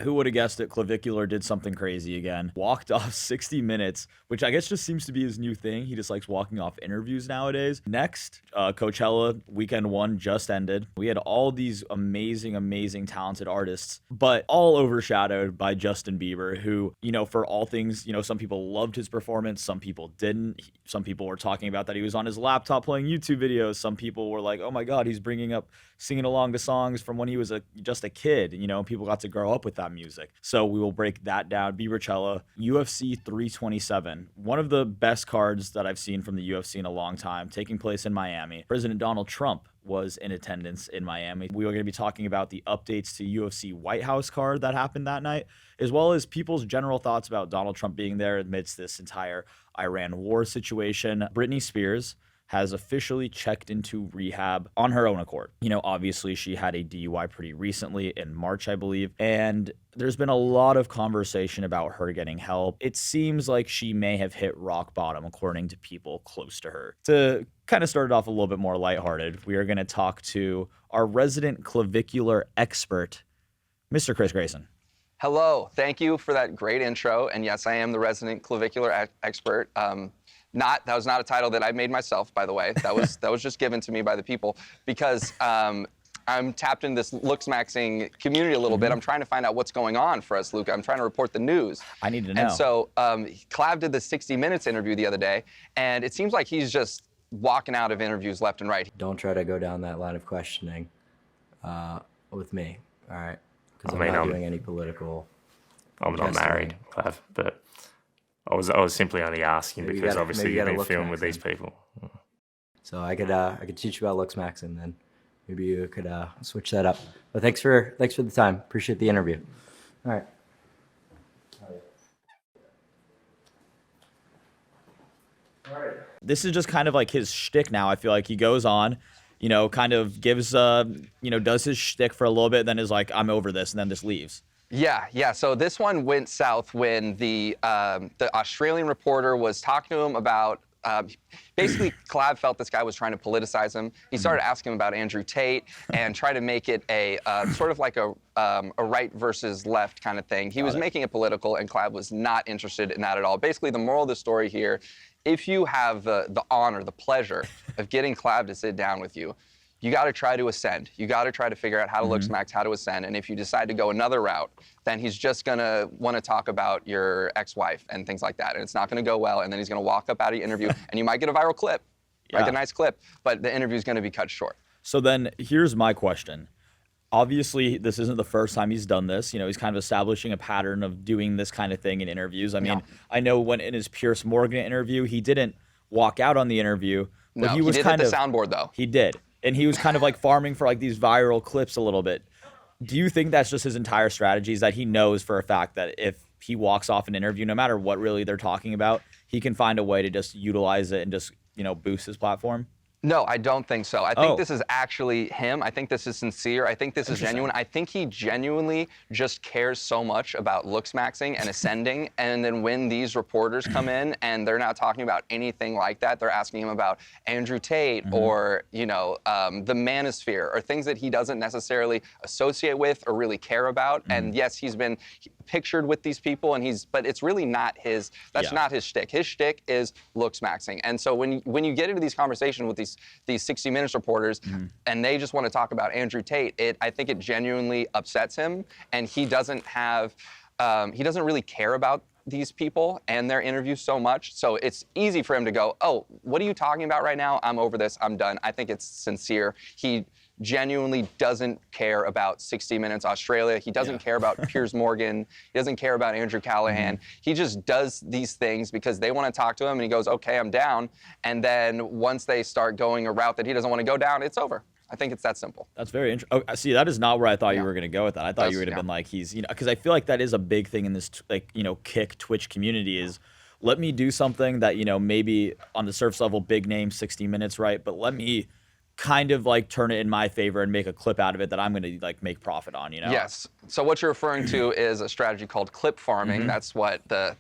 Who would have guessed it? Clavicular did something crazy again. Walked off 60 minutes, which I guess just seems to be his new thing. He just likes walking off interviews nowadays. Next, Coachella weekend one just ended. We had all these amazing, amazing, talented artists, but all overshadowed by Justin Bieber, who, for all things, some people loved his performance, some people didn't. Some people were talking about that he was on his laptop playing YouTube videos. Some people were like, oh my God, he's bringing up singing along to songs from when he was just a kid. People got to grow up with that music. So we will break that down. Bieberchella, UFC 327, one of the best cards that I've seen from the UFC in a long time, taking place in Miami. President Donald Trump was in attendance in Miami. We are going to be talking about the updates to UFC White House card that happened that night, as well as people's general thoughts about Donald Trump being there amidst this entire Iran war situation. Britney Spears has officially checked into rehab on her own accord. Obviously she had a DUI pretty recently in March, I believe, and there's been a lot of conversation about her getting help. It seems like she may have hit rock bottom, according to people close to her. To kind of start it off a little bit more lighthearted, we are going to talk to our resident clavicular expert, Mr. Chris Grayson. Hello, thank you for that great intro. And yes, I am the resident clavicular expert. That was not a title that I made myself, by the way. That was just given to me by the people because I'm tapped into this looks maxing community a little bit. I'm trying to find out what's going on for us, Luca. I'm trying to report the news. I need to know. And so Clav did the 60 Minutes interview the other day, and it seems like he's just walking out of interviews left and right. Don't try to go down that line of questioning with me, all right? Because I'm not doing any political. I'm not married, Clav, but I was simply only asking because obviously you've been filming with these people. So I could teach you about looks maxing then. Maybe you could switch that up. But thanks for the time. Appreciate the interview. All right. This is just kind of like his shtick now. I feel like he goes on, kind of gives, does his shtick for a little bit, then is like, I'm over this, and then just leaves. Yeah. So this one went south when the Australian reporter was talking to him about. Basically, Clav felt this guy was trying to politicize him. He started asking him about Andrew Tate and try to make it a sort of like a right versus left kind of thing. He was making it political, and Clav was not interested in that at all. Basically, the moral of the story here, if you have the honor, the pleasure of getting Clav to sit down with you, you got to try to ascend. You got to try to figure out how to looks max, how to ascend. And if you decide to go another route, then he's just going to want to talk about your ex-wife and things like that. And it's not going to go well. And then he's going to walk up out of your interview and you might get a viral clip, like a nice clip, but the interview is going to be cut short. So then here's my question. Obviously, this isn't the first time he's done this. He's kind of establishing a pattern of doing this kind of thing in interviews. I mean, I know when in his Pierce Morgan interview, he didn't walk out on the interview, but he was did kind hit of the soundboard though. He did. And he was kind of like farming for like these viral clips a little bit. Do you think that's just his entire strategy, is that he knows for a fact that if he walks off an interview, no matter what really they're talking about, he can find a way to just utilize it and just, boost his platform? No, I don't think so. I think this is actually him. I think this is sincere. I think this is genuine. I think he genuinely just cares so much about looks maxing and ascending. And then when these reporters come in and they're not talking about anything like that, they're asking him about Andrew Tate or, the manosphere or things that he doesn't necessarily associate with or really care about. And yes, he's been pictured with these people, but it's really not his. That's not his shtick. His shtick is looks maxing. And so when you get into these conversations with these 60 Minutes reporters, and they just want to talk about Andrew Tate, I think it genuinely upsets him, and he doesn't really care about these people and their interviews so much. So it's easy for him to go, oh, what are you talking about right now? I'm over this. I'm done. I think it's sincere. He genuinely doesn't care about 60 Minutes Australia. He doesn't care about Piers Morgan. He doesn't care about Andrew Callahan. He just does these things because they want to talk to him, and he goes, okay, I'm down. And then once they start going a route that he doesn't want to go down, it's over. I think it's that simple. That's very interesting. Oh, see, that is not where I thought you were going to go with that. I thought you would have been like, he's, because I feel like that is a big thing in this, Kick Twitch community is, let me do something that, maybe on the surface level, big name, 60 Minutes, right? But let me kind of like turn it in my favor and make a clip out of it that I'm going to like make profit on, Yes. So what you're referring to is a strategy called clip farming. That's what the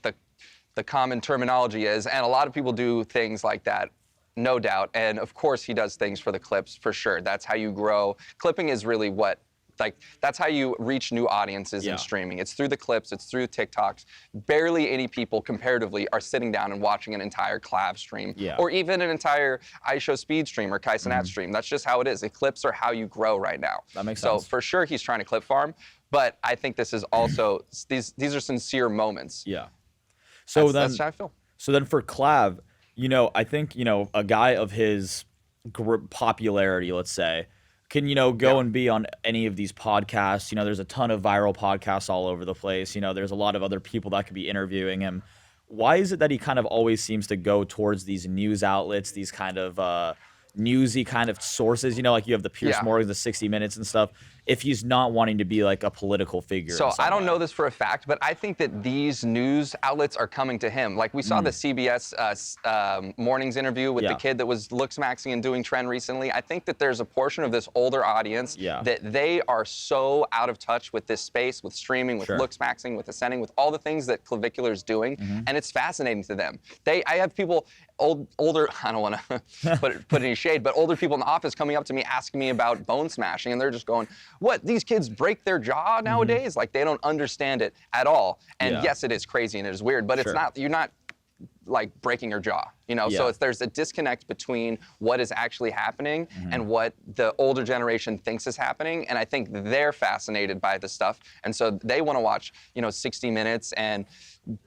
common terminology is. And a lot of people do things like that, no doubt. And of course he does things for the clips, for sure. That's how you grow. Clipping is really what like that's how you reach new audiences in streaming. It's through the clips, it's through TikToks. Barely any people comparatively are sitting down and watching an entire Clav stream or even an entire iShow Speed stream or Kai Cenat stream. That's just how it is. The clips are how you grow right now. That makes sense. So for sure he's trying to clip farm, but I think this is also these are sincere moments. Yeah. So that's how I feel. So then for Clav, you know, I think, you know, a guy of his popularity, let's say, can, you know, go and be on any of these podcasts. You know, there's a ton of viral podcasts all over the place. You know, there's a lot of other people that could be interviewing him. Why is it that he kind of always seems to go towards these news outlets, these kind of newsy kind of sources? You know, like you have the Piers Morgan, the 60 Minutes and stuff, if he's not wanting to be like a political figure. So I don't know this for a fact, but I think that these news outlets are coming to him. Like we saw the CBS mornings interview with the kid that was looks-maxing and doing trend recently. I think that there's a portion of this older audience that they are so out of touch with this space, with streaming, with looks-maxing, with ascending, with all the things that Clavicular is doing, and it's fascinating to them. I have people, older, I don't want to put any shade, but older people in the office coming up to me asking me about bone smashing, and they're just going, what, these kids break their jaw nowadays? Like, they don't understand it at all. And yes, it is crazy and it is weird, but it's not, you're not like breaking your jaw, you know? So there's a disconnect between what is actually happening and what the older generation thinks is happening. And I think they're fascinated by the stuff. And so they want to watch, you know, 60 Minutes and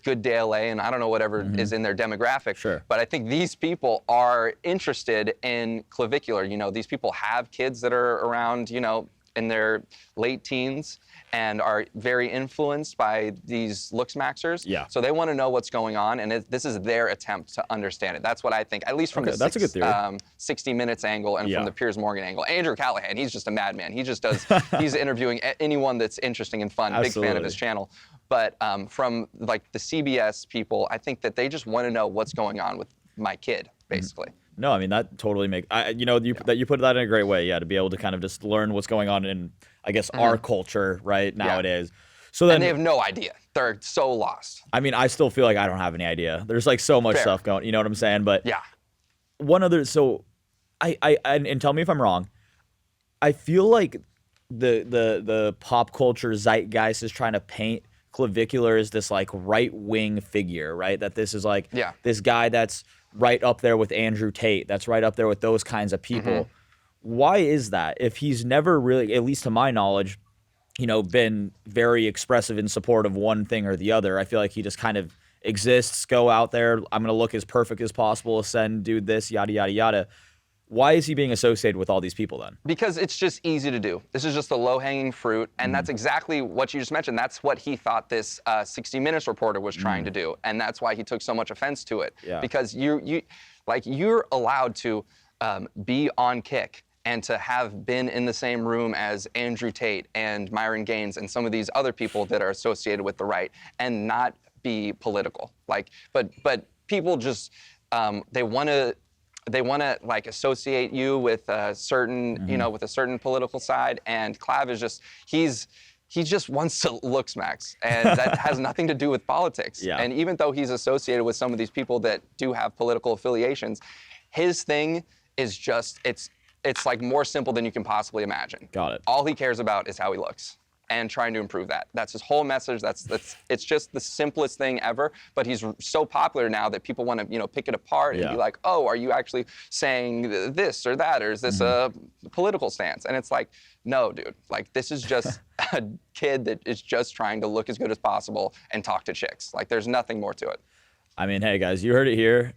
Good Day LA, and I don't know whatever is in their demographic. But I think these people are interested in Clavicular. You know, these people have kids that are around, you know, in their late teens and are very influenced by these looks maxers. So they want to know what's going on, and this is their attempt to understand it. That's what I think, at least from the 60 Minutes angle and from the Piers Morgan angle. Andrew Callahan, he's just a madman. He just does, he's interviewing anyone that's interesting and fun. Big fan of his channel. But from like the CBS people, I think that they just want to know what's going on with my kid, basically. No, I mean, that totally makes, you know, that you put that in a great way, to be able to kind of just learn what's going on in, I guess, our culture, right, nowadays. So then, and they have no idea. They're so lost. I mean, I still feel like I don't have any idea. There's like so much stuff going, you know what I'm saying? But one other, so and tell me if I'm wrong, I feel like the pop culture zeitgeist is trying to paint Clavicular as this like right-wing figure, right? That this is like this guy that's right up there with Andrew Tate, that's right up there with those kinds of people. Why is that? If he's never really, at least to my knowledge, you know, been very expressive in support of one thing or the other. I feel like he just kind of exists, go out there, I'm going to look as perfect as possible, ascend, do this, yada, yada, yada. Why is he being associated with all these people then? Because it's just easy to do. This is just the low-hanging fruit, and that's exactly what you just mentioned. That's what he thought this 60 Minutes reporter was trying to do, and that's why he took so much offense to it. Because you're allowed to be on Kick and to have been in the same room as Andrew Tate and Myron Gaines and some of these other people that are associated with the right, and not be political. Like, but people just they want to like associate you with a certain, you know, with a certain political side, and Clav is just, he just wants to looks max, and that has nothing to do with politics. And even though he's associated with some of these people that do have political affiliations, his thing is just, it's like more simple than you can possibly imagine. Got it. All he cares about is how he looks and trying to improve that. That's his whole message. It's just the simplest thing ever, but he's so popular now that people want to, you know, pick it apart and be like, oh, are you actually saying this or that, or is this a political stance? And it's like, no, dude, like this is just a kid that is just trying to look as good as possible and talk to chicks. Like there's nothing more to it. I mean, hey guys, you heard it here.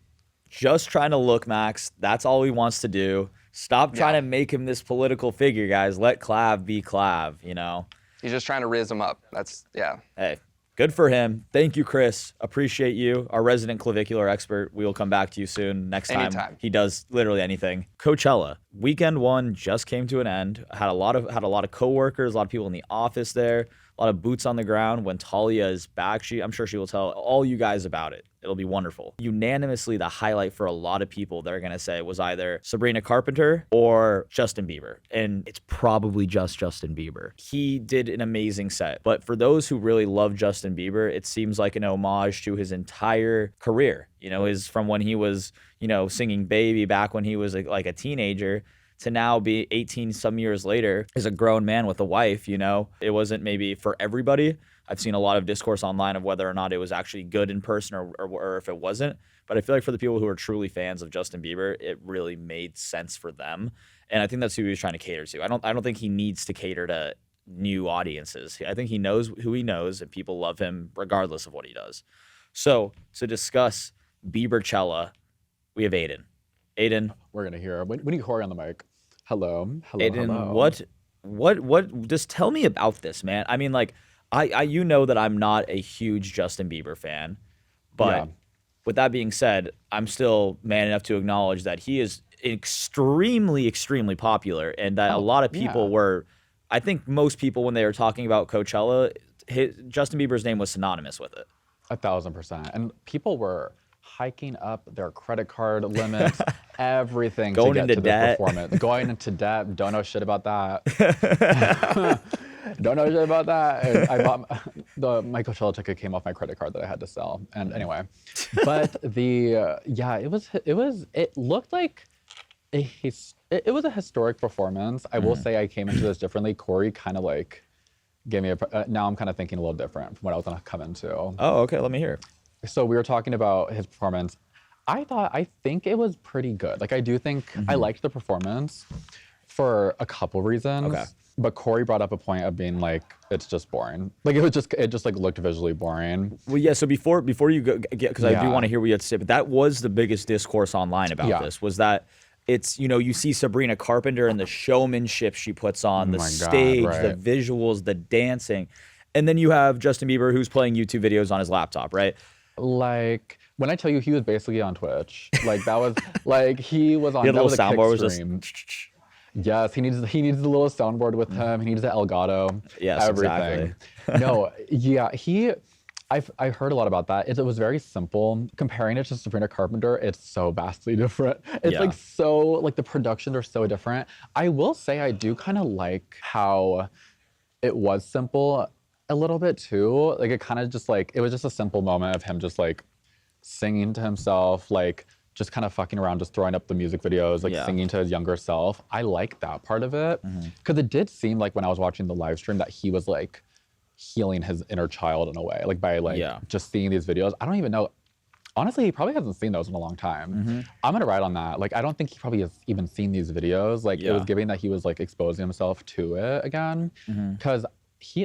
Just trying to look max. That's all he wants to do. Stop trying to make him this political figure, guys. Let Clav be Clav, you know? He's just trying to riz him up. That's, Hey, good for him. Thank you, Chris. Appreciate you, our resident clavicular expert. We will come back to you soon next time he does literally anything. Coachella, weekend one just came to an end. Had a lot of coworkers, a lot of people in the office there, a lot of boots on the ground. When Talia is back, I'm sure she will tell all you guys about it. It'll be wonderful. Unanimously, the highlight for a lot of people, they're going to say, was either Sabrina Carpenter or Justin Bieber. And it's probably just Justin Bieber. He did an amazing set. But for those who really love Justin Bieber, it seems like an homage to his entire career. You know, from when he was, you know, singing Baby back when he was like a teenager to now be 18 some years later is a grown man with a wife, you know? It wasn't maybe for everybody. I've seen a lot of discourse online of whether or not it was actually good in person or if it wasn't. But I feel like for the people who are truly fans of Justin Bieber, it really made sense for them. And I think that's who he was trying to cater to. I don't think he needs to cater to new audiences. I think he knows who he knows, and people love him regardless of what he does. So to discuss Biebercella, we have Aiden. Aiden, we're gonna hear. We need Corey on the mic. Hello. Aiden, hello. what? Just tell me about this, man. I mean, like, I you know that I'm not a huge Justin Bieber fan, but with that being said, I'm still man enough to acknowledge that he is extremely, extremely popular, and that a lot of people were. I think most people, when they were talking about Coachella, Justin Bieber's name was synonymous with it. 1,000%. And people were hiking up their credit card limits, everything going to get into to debt. The performance. Going into debt. Don't know shit about that. Don't know shit about that. And I bought my Coachella ticket came off my credit card that I had to sell. And anyway, but it looked like it was a historic performance. I will say I came into this differently. Corey kind of like gave me now I'm kind of thinking a little different from what I was gonna come into. Oh, okay. Let me hear. So we were talking about his performance. I think it was pretty good. Like I do think I liked the performance for a couple reasons. Okay. But Corey brought up a point of being like, it's just boring. Like it just like looked visually boring. Well, yeah. So before you go, because I do want to hear what you had to say, but that was the biggest discourse online about this. Was that it's, you know, you see Sabrina Carpenter and the showmanship she puts on, the stage, the visuals, the dancing, and then you have Justin Bieber who's playing YouTube videos on his laptop, right? Like when I tell you he was basically on Twitch, like that was like he was on. He had a little soundboard was just. Yes, he needs the little soundboard with him. He needs the Elgato. Yes, everything. Exactly. No, yeah, I heard a lot about that. It was very simple. Comparing it to Sabrina Carpenter, it's so vastly different. It's like so, like the productions are so different. I will say I do kind of like how it was simple a little bit too. Like it kind of just like, it was just a simple moment of him just like singing to himself, like just kind of fucking around, just throwing up the music videos, like singing to his younger self. I like that part of it. Because it did seem like when I was watching the live stream that he was like healing his inner child in a way, like by like just seeing these videos. I don't even know. Honestly, he probably hasn't seen those in a long time. I'm gonna ride on that. Like, I don't think he probably has even seen these videos. Like, it was giving that he was like exposing himself to it again. Because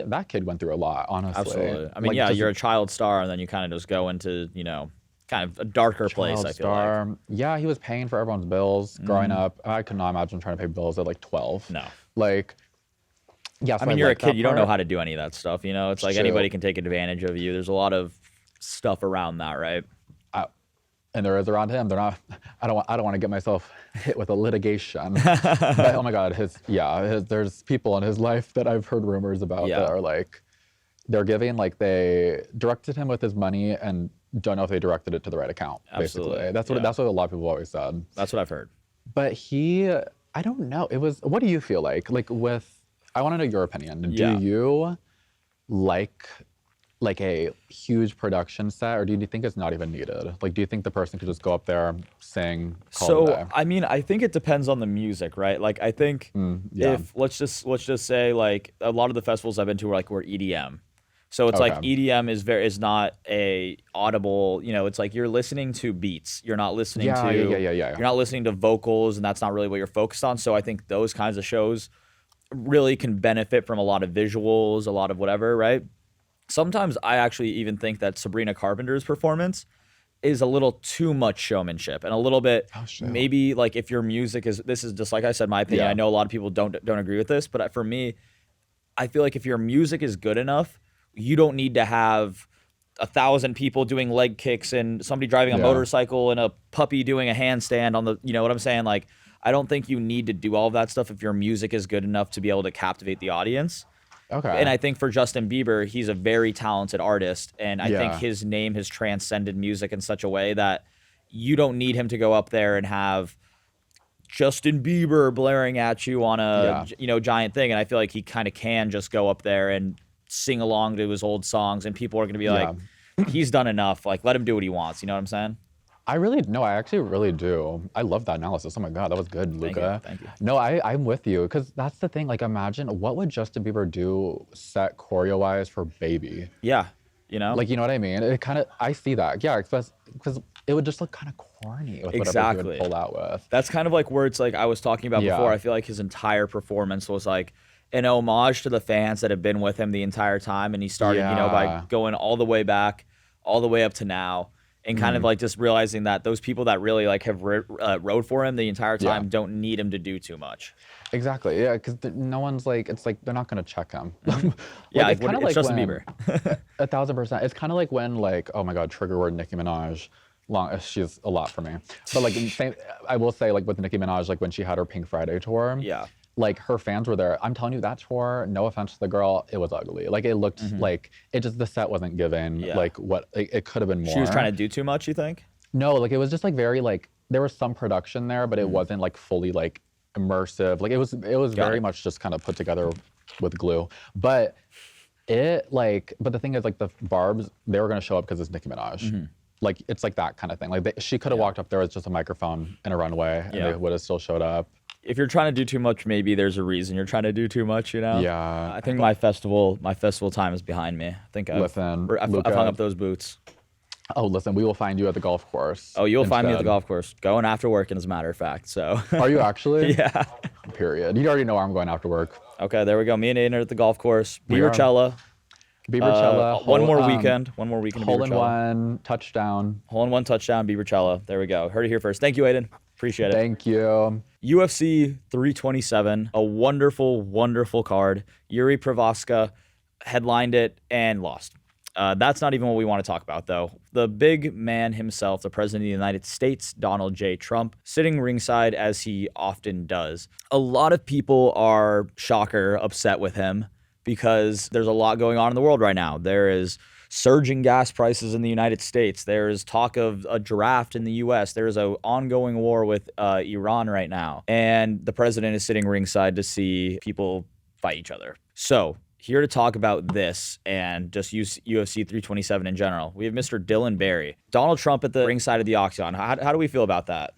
that kid went through a lot, honestly. Absolutely. I mean, like, you're a child star, and then you kind of just go into, you know, kind of a darker place, I feel like. Yeah, he was paying for everyone's bills growing up. I could not imagine trying to pay bills at like 12. No. like, yeah. So I mean, you're a kid. You don't know how to do any of that stuff. You know, it's like anybody can take advantage of you. There's a lot of stuff around that, right? And there is around him. They're not. I don't want to get myself hit with a litigation. But oh my God, there's people in his life that I've heard rumors about that are like, they're giving, like they directed him with his money and don't know if they directed it to the right account. Absolutely. Basically, that's what a lot of people always said. That's what I've heard. But I don't know. It was. What do you feel like? Like I want to know your opinion. Do you like a huge production set, or do you think it's not even needed? Like, do you think the person could just go up there, sing, call it a day? I mean, I think it depends on the music, right? Like, I think if let's just say like a lot of the festivals I've been to were EDM. So it's like EDM is not a audible, you know, it's like you're listening to beats. You're not listening you're not listening to vocals, and that's not really what you're focused on. So I think those kinds of shows really can benefit from a lot of visuals, a lot of whatever, right? Sometimes I actually even think that Sabrina Carpenter's performance is a little too much showmanship and a little bit maybe like if your music is, this is just like I said, my opinion. I know a lot of people don't agree with this, but for me, I feel like if your music is good enough, you don't need to have 1,000 people doing leg kicks and somebody driving a motorcycle and a puppy doing a handstand on the, you know what I'm saying? Like, I don't think you need to do all of that stuff if your music is good enough to be able to captivate the audience. Okay. And I think for Justin Bieber, he's a very talented artist, and I think his name has transcended music in such a way that you don't need him to go up there and have Justin Bieber blaring at you on a giant thing. And I feel like he kind of can just go up there and sing along to his old songs, and people are going to be like, he's done enough. Like, let him do what he wants. You know what I'm saying? I actually really do. I love that analysis. Oh my God, that was good, Luca. Thank you. No, I'm with you, because that's the thing. Like, imagine what would Justin Bieber do set choreo-wise for Baby? Yeah, you know? Like, you know what I mean? It kind of, I see that. Yeah, because it would just look kind of corny with whatever he would pull out with. That's kind of like where it's like I was talking about before. I feel like his entire performance was like an homage to the fans that have been with him the entire time. And he started, by going all the way back, all the way up to now. And kind of like just realizing that those people that really like have rode for him the entire time don't need him to do too much. Exactly. Yeah, because no one's like, it's like they're not gonna check him. It's kind of like Justin Bieber. 1,000%. It's kind of like when like, oh my God, trigger word Nicki Minaj. She's a lot for me. But like, I will say like with Nicki Minaj, like when she had her Pink Friday tour. Yeah. Like her fans were there. I'm telling you, that tour, no offense to the girl, it was ugly. Like it looked like the set wasn't given like what it could have been more. She was trying to do too much, you think? No, like it was just like very like there was some production there, but it wasn't like fully like immersive. Like it was very much just kind of put together with glue. But the thing is like the Barbs, they were gonna show up because it's Nicki Minaj. Like it's like that kind of thing. Like she could have walked up there with just a microphone and a runway, and they would have still showed up. If you're trying to do too much, maybe there's a reason you're trying to do too much, you know? Yeah. I think my festival time is behind me. I think I've hung up those boots. Oh, listen, we will find you at the golf course. Oh, you'll find me at the golf course. Going after work, as a matter of fact, so. Are you actually? Yeah. Period. You already know where I'm going after work. Okay, there we go. Me and Aiden are at the golf course. Biebercella. One more weekend of Biebercella. Hole-in-one touchdown. Hole-in-one touchdown, Biebercella. There we go. Heard it here first. Thank you, Aiden. Appreciate it. Thank you. UFC 327, a wonderful, wonderful card. Yuri Prochazka headlined it and lost. That's not even what we want to talk about, though. The big man himself, the President of the United States, Donald J. Trump, sitting ringside as he often does. A lot of people are, shocker, upset with him because there's a lot going on in the world right now. There is surging gas prices in the United States. There is talk of a draft in the U.S. There is an ongoing war with Iran right now. And the president is sitting ringside to see people fight each other. So here to talk about this and just UFC 327 in general, we have Mr. Dylan Barry. Donald Trump at the ringside of the Octagon. How do we feel about that?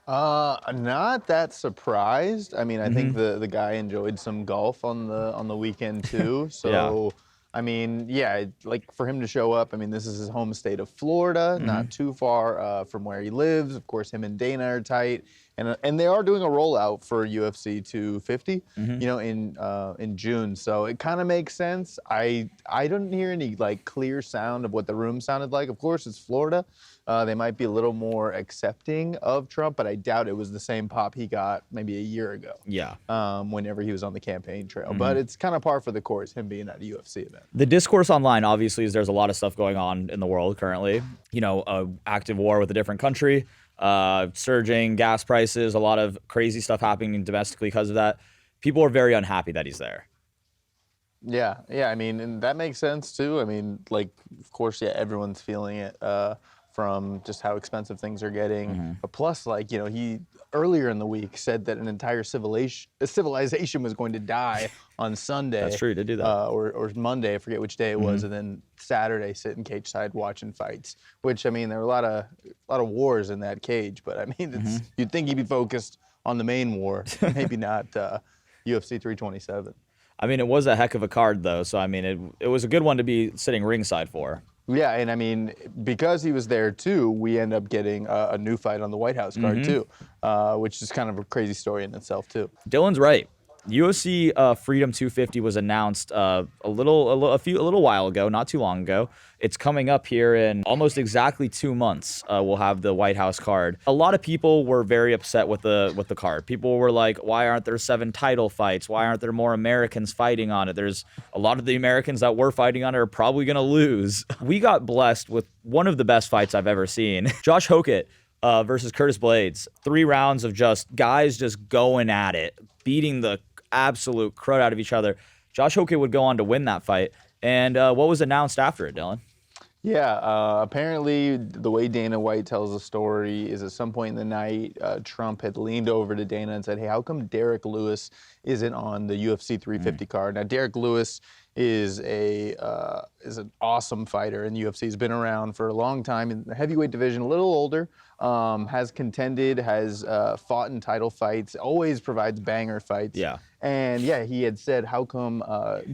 Not that surprised. I mean, I think the guy enjoyed some golf on the weekend too. So I mean, yeah, like for him to show up, I mean, this is his home state of Florida, not too far from where he lives. Of course, him and Dana are tight, and they are doing a rollout for UFC 250, in June. So it kind of makes sense. I didn't hear any like clear sound of what the room sounded like. Of course, it's Florida. They might be a little more accepting of Trump, but I doubt it was the same pop he got maybe a year ago. Yeah. Whenever he was on the campaign trail. But it's kind of par for the course, him being at a UFC event. The discourse online, obviously, is there's a lot of stuff going on in the world currently. Active war with a different country, surging gas prices, a lot of crazy stuff happening domestically because of that. People are very unhappy that he's there. Yeah. I mean, and that makes sense too. I mean, like, of course, everyone's feeling it. From just how expensive things are getting. But plus, like, he earlier in the week said that an entire civilization was going to die on Sunday. That's true, he did do that. Or Monday, I forget which day it was, and then Saturday sitting cage side watching fights. Which, I mean, there were a lot of wars in that cage, but I mean, you'd think he'd be focused on the main war, maybe not UFC 327. I mean, it was a heck of a card, though, so I mean, it was a good one to be sitting ringside for. Yeah, and I mean, because he was there too, we end up getting a new fight on the White House card too, which is kind of a crazy story in itself too. Dylan's right. UFC Freedom 250 was announced a little while ago, not too long ago. It's coming up here in almost exactly 2 months. We'll have the White House card. A lot of people were very upset with the card. People were like, "Why aren't there 7 title fights? Why aren't there more Americans fighting on it?" There's a lot of the Americans that were fighting on it are probably gonna lose. We got blessed with one of the best fights I've ever seen. Josh Hokett versus Curtis Blades. 3 rounds of just guys just going at it, beating the absolute crud out of each other. Josh Hokett would go on to win that fight. And what was announced after it, Dylan? Yeah, apparently the way Dana White tells the story is at some point in the night, Trump had leaned over to Dana and said, "Hey, how come Derek Lewis isn't on the UFC 350 card?" Now, Derek Lewis is an awesome fighter in the UFC. He's been around for a long time in the heavyweight division, a little older, has contended, has fought in title fights, always provides banger fights. Yeah. And yeah, he had said, how come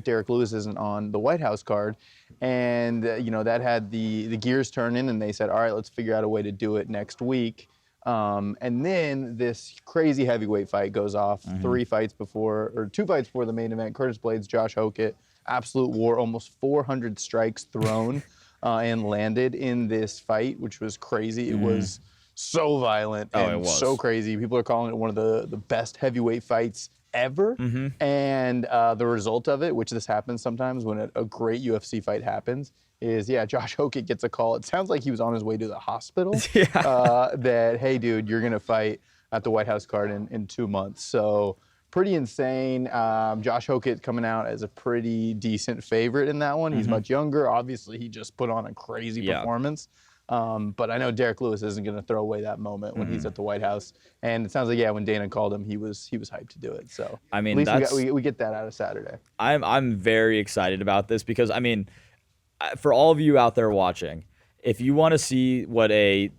Derek Lewis isn't on the White House card? And that had the gears turning, and they said, all right, let's figure out a way to do it next week. And then this crazy heavyweight fight goes off. 2 fights before the main event. Curtis Blades, Josh Hokett, absolute war, almost 400 strikes thrown and landed in this fight, which was crazy. It was so violent and so crazy. People are calling it one of the best heavyweight fights ever. And the result of it, which this happens sometimes when a great UFC fight happens, is Josh Hokett gets a call. It sounds like he was on his way to the hospital. That, hey, dude, you're gonna fight at the White House card in 2 months. So pretty insane. Josh Hokett coming out as a pretty decent favorite in that one. He's much younger. Obviously, he just put on a crazy performance. But I know Derek Lewis isn't going to throw away that moment when he's at the White House. And it sounds like, when Dana called him, he was hyped to do it. So I mean, at least we get that out of Saturday. I'm very excited about this because, I mean, for all of you out there watching, if you want to see what I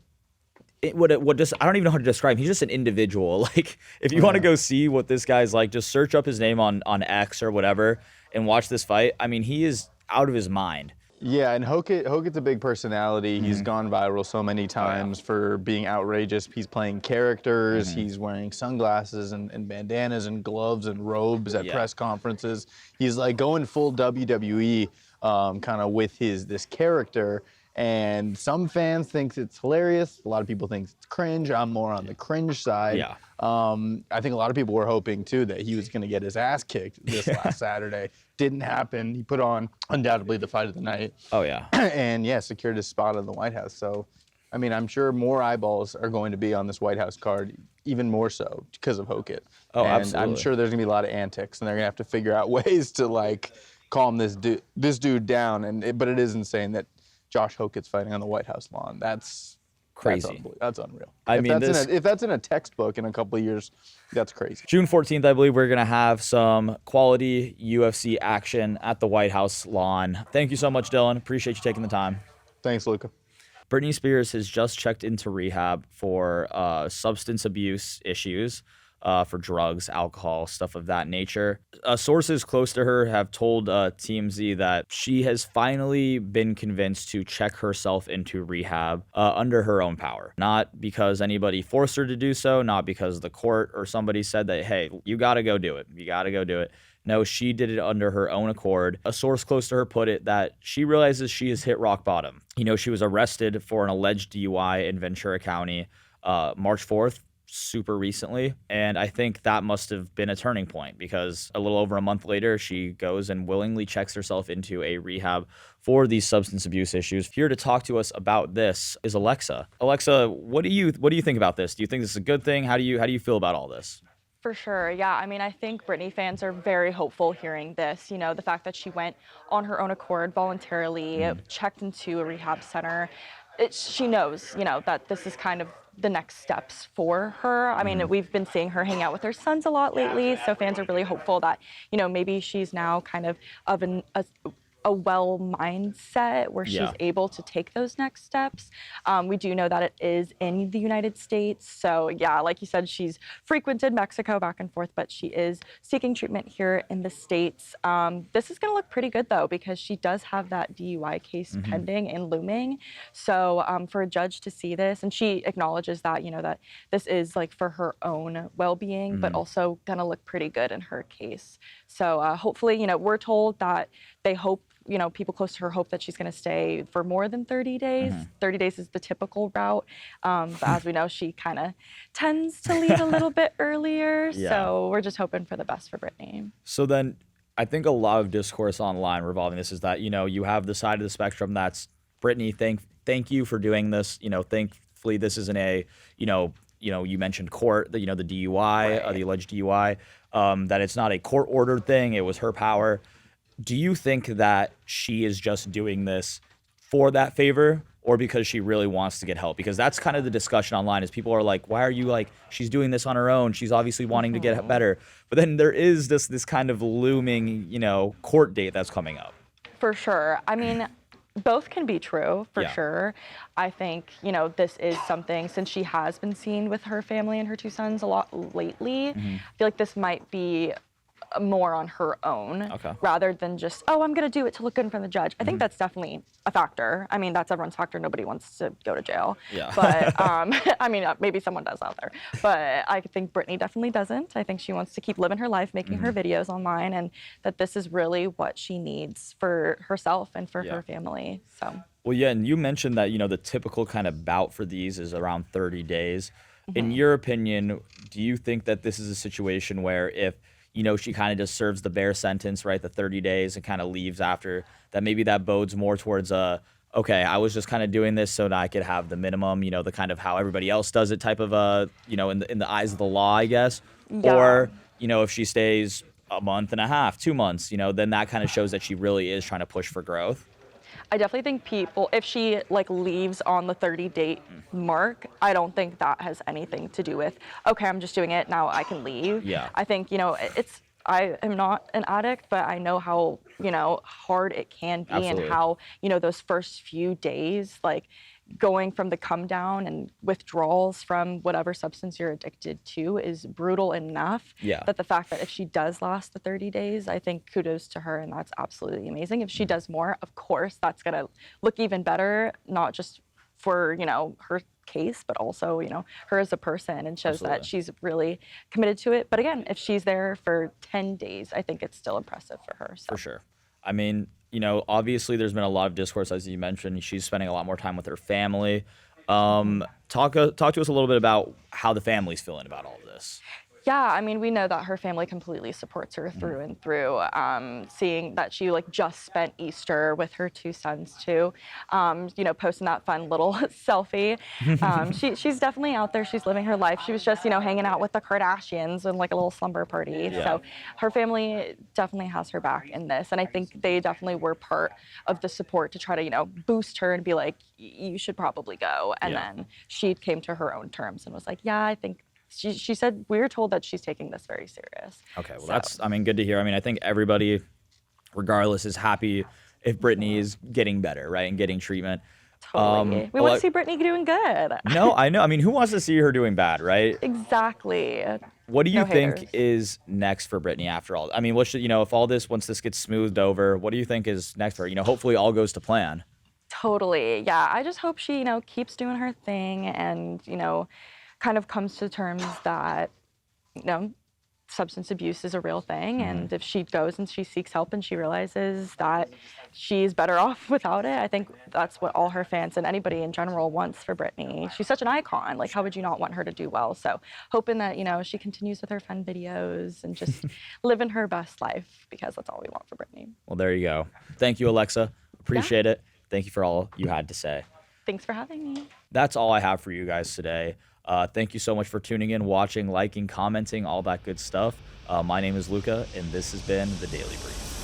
don't even know how to describe him. He's just an individual. Like, if you want to go see what this guy's like, just search up his name on X or whatever and watch this fight. I mean, he is out of his mind. Yeah, and Hokett's a big personality. He's gone viral so many times for being outrageous. He's playing characters. He's wearing sunglasses and bandanas and gloves and robes at press conferences. He's like going full WWE kind of with this character. And some fans think it's hilarious. A lot of people think it's cringe. I'm more on the cringe side. Yeah. I think a lot of people were hoping, too, that he was going to get his ass kicked this last Saturday. Didn't happen. He put on, undoubtedly, the fight of the night. Oh, yeah. And, secured his spot in the White House. So, I mean, I'm sure more eyeballs are going to be on this White House card, even more so because of Hokett. Oh, and absolutely. I'm sure there's going to be a lot of antics, and they're going to have to figure out ways to, like, calm this dude down. But it is insane that Josh Hokett's fighting on the White House lawn. That's crazy. That's unreal. If that's in a textbook in a couple of years, that's crazy. June 14th, I believe we're going to have some quality UFC action at the White House lawn. Thank you so much, Dylan. Appreciate you taking the time. Thanks, Luca. Britney Spears has just checked into rehab for substance abuse issues. For drugs, alcohol, stuff of that nature. Sources close to her have told TMZ that she has finally been convinced to check herself into rehab under her own power. Not because anybody forced her to do so, not because the court or somebody said that, hey, you got to go do it. You got to go do it. No, she did it under her own accord. A source close to her put it that she realizes she has hit rock bottom. She was arrested for an alleged DUI in Ventura County March 4th. Super recently, and I think that must have been a turning point because a little over a month later she goes and willingly checks herself into a rehab for these substance abuse issues. Here to talk to us about this is Alexa. Alexa, what do you think about this? Do you think this is a good thing? How do you feel about all this? For sure, yeah. I mean, I think Britney fans are very hopeful hearing this. The fact that she went on her own accord, voluntarily, checked into a rehab center. She knows, that this is kind of the next steps for her. I mean, we've been seeing her hang out with her sons a lot lately, so fans are really hopeful that, maybe she's now kind of a well mindset where she's able to take those next steps. We do know that it is in the United States. So yeah, like you said, she's frequented Mexico back and forth, but she is seeking treatment here in the States. This is gonna look pretty good though, because she does have that DUI case pending and looming. So for a judge to see this, and she acknowledges that, that this is like for her own well-being, but also gonna look pretty good in her case. So hopefully, we're told that they hope, people close to her hope that she's going to stay for more than 30 days. 30 days is the typical route. But as we know, she kind of tends to leave a little bit earlier. So we're just hoping for the best for Britney. So then I think a lot of discourse online revolving this is that, you have the side of the spectrum that's Britney, thank you for doing this. Thankfully this isn't a, you mentioned court, the DUI, the alleged DUI, that it's not a court-ordered thing. It was her power. Do you think that she is just doing this for that favor or because she really wants to get help? Because that's kind of the discussion online is people are like, why are you like, she's doing this on her own. She's obviously wanting to get better. But then there is this kind of looming, court date that's coming up. For sure. I mean, both can be true, for sure. I think, this is something, since she has been seen with her family and her 2 sons a lot lately, I feel like this might be more on her own rather than just, I'm going to do it to look good in front of the judge. I think that's definitely a factor. I mean, that's everyone's factor. Nobody wants to go to jail. Yeah. But, I mean, maybe someone does out there. But I think Brittany definitely doesn't. I think she wants to keep living her life, making her videos online, and that this is really what she needs for herself and for her family. So. Well, yeah, and you mentioned that, the typical kind of bout for these is around 30 days. In your opinion, do you think that this is a situation where if she kind of just serves the bare sentence, right, the 30 days and kind of leaves after, that maybe that bodes more towards okay, I was just kind of doing this so that I could have the minimum, the kind of how everybody else does it type of, in the eyes of the law, I guess. Yeah. Or, if she stays a month and a half, 2 months, then that kind of shows that she really is trying to push for growth. I definitely think people, if she leaves on the 30-day mark, I don't think that has anything to do with, okay, I'm just doing it, now I can leave. Yeah. I think, I am not an addict, but I know how, hard it can be. Absolutely. And how, those first few days, going from the come down and withdrawals from whatever substance you're addicted to is brutal enough. Yeah. But the fact that if she does last the 30 days, I think kudos to her, and that's absolutely amazing. If she does more, of course, that's going to look even better, not just for, her case, but also, her as a person, and shows that she's really committed to it. But again, if she's there for 10 days, I think it's still impressive for her. So. For sure. I mean, obviously there's been a lot of discourse, as you mentioned. She's spending a lot more time with her family. Talk to us a little bit about how the family's feeling about all this. Yeah, I mean, we know that her family completely supports her through and through. Seeing that she just spent Easter with her 2 sons too, posting that fun little selfie. She's definitely out there. She's living her life. She was just, hanging out with the Kardashians in a little slumber party. Yeah. So her family definitely has her back in this, and I think they definitely were part of the support to try to, boost her and be like, you should probably go. And then she came to her own terms and was like, yeah, I think. She said, we were told that she's taking this very serious. Okay, well, that's, good to hear. I think everybody, regardless, is happy if Brittany is getting better, right, and getting treatment. Totally. We want to see Brittany doing good. No, I know. Who wants to see her doing bad, right? Exactly. What do you think haters. is next for Brittany after all? What should, if all this, once this gets smoothed over, what do you think is next for her? Hopefully all goes to plan. Totally. Yeah, I just hope she, keeps doing her thing and, kind of comes to terms that, substance abuse is a real thing. And if she goes and she seeks help and she realizes that she's better off without it, I think that's what all her fans and anybody in general wants for Brittany. She's such an icon. How would you not want her to do well? So hoping that, she continues with her fun videos and just living her best life, because that's all we want for Brittany. Well, there you go. Thank you, Alexa. Appreciate it. Thank you for all you had to say. Thanks for having me. That's all I have for you guys today. Thank you so much for tuning in, watching, liking, commenting, all that good stuff. My name is Luca, and this has been The Daily Brief.